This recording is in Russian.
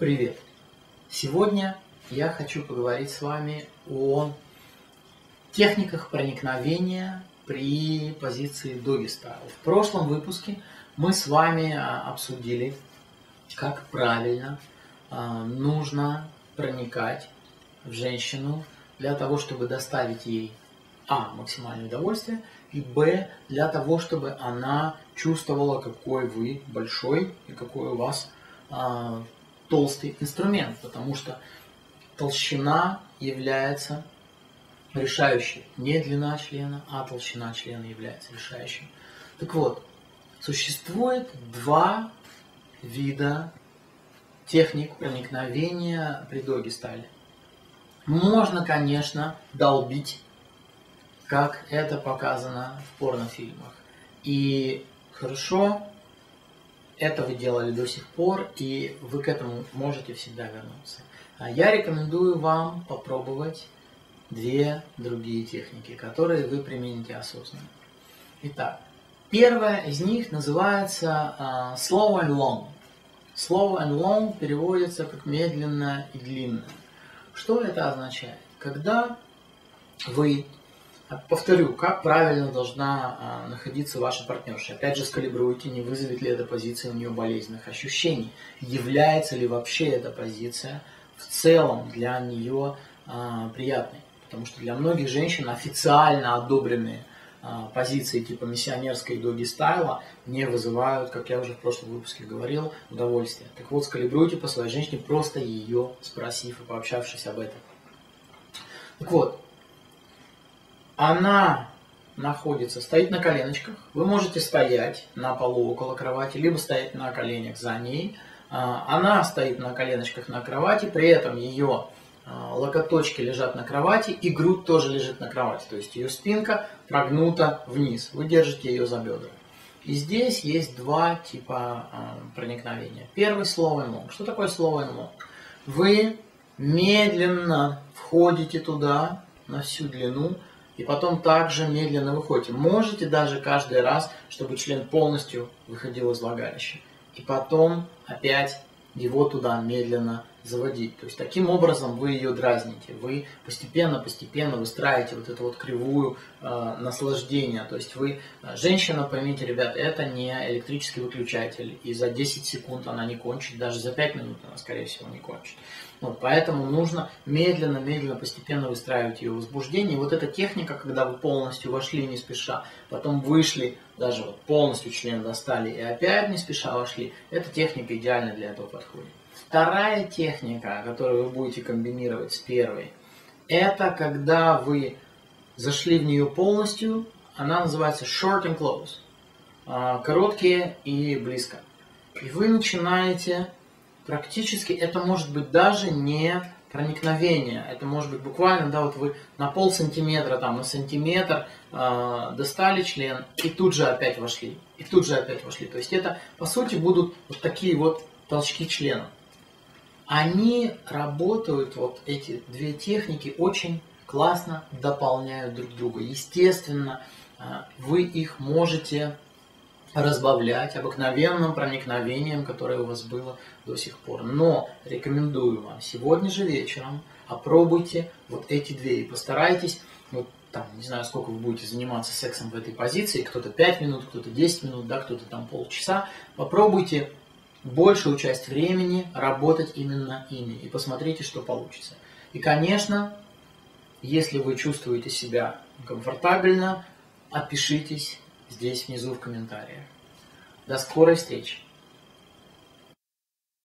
Привет! Сегодня я хочу поговорить с вами о техниках проникновения при позиции Doggy Style. В прошлом выпуске мы с вами обсудили, как правильно нужно проникать в женщину для того, чтобы доставить ей максимальное удовольствие, и для того, чтобы она чувствовала, какой вы большой и какой у вас толстый инструмент, потому что толщина является решающей. Не длина члена, а толщина члена является решающей. Так вот, существует два вида техник проникновения при Doggy Style. Можно, конечно, долбить, как это показано в порнофильмах. И хорошо, это вы делали до сих пор, и вы к этому можете всегда вернуться. Я рекомендую вам попробовать две другие техники, которые вы примените осознанно. Итак, первая из них называется slow and long. Slow and long переводится как медленно и длинно. Что это означает? Когда вы... Повторю, как правильно должна находиться ваша партнерша. Опять же, скалибруйте, не вызовет ли эта позиция у нее болезненных ощущений. Является ли вообще эта позиция в целом для нее приятной. Потому что для многих женщин официально одобренные позиции типа миссионерской и Doggy Style не вызывают, как я уже в прошлом выпуске говорил, удовольствия. Так вот, скалибруйте по своей женщине, просто ее спросив и пообщавшись об этом. Так вот, она стоит на коленочках. Вы можете стоять на полу около кровати, либо стоять на коленях за ней. Она стоит на коленочках на кровати, при этом ее локоточки лежат на кровати и грудь тоже лежит на кровати. То есть ее спинка прогнута вниз. Вы держите ее за бедра. И здесь есть два типа проникновения. Первый slow and long. Что такое slow and long? Вы медленно входите туда на всю длину, и потом также медленно выходите. Можете даже каждый раз, чтобы член полностью выходил из влагалища. И потом опять его туда медленно заводить. То есть таким образом вы ее дразните. Вы постепенно выстраиваете вот эту вот кривую наслаждения. То есть вы, женщина, поймите, ребята, это не электрический выключатель. И за 10 секунд она не кончит, даже за 5 минут она, скорее всего, не кончит. Вот, поэтому нужно медленно, постепенно выстраивать ее возбуждение. И вот эта техника, когда вы полностью вошли не спеша, потом вышли, даже вот полностью член достали и опять не спеша вошли, эта техника идеально для этого подходит. Вторая техника, которую вы будете комбинировать с первой, это когда вы зашли в нее полностью, она называется short and close, короткие и близко. И вы начинаете практически, это может быть даже не проникновение, это может быть буквально, да, вот вы на полсантиметра, там, на сантиметр достали член и тут же опять вошли, То есть это, по сути, будут вот такие вот толчки члена. Они работают, вот эти две техники, очень классно дополняют друг друга. Естественно, вы их можете разбавлять обыкновенным проникновением, которое у вас было до сих пор. Но рекомендую вам сегодня же вечером опробуйте вот эти две и постарайтесь, вот там, не знаю, сколько вы будете заниматься сексом в этой позиции, кто-то 5 минут, кто-то 10 минут, да, кто-то там полчаса, попробуйте большую часть времени работать именно ими и посмотрите, что получится. И, конечно, если вы чувствуете себя комфортабельно, отпишитесь здесь внизу в комментариях. До скорой встречи!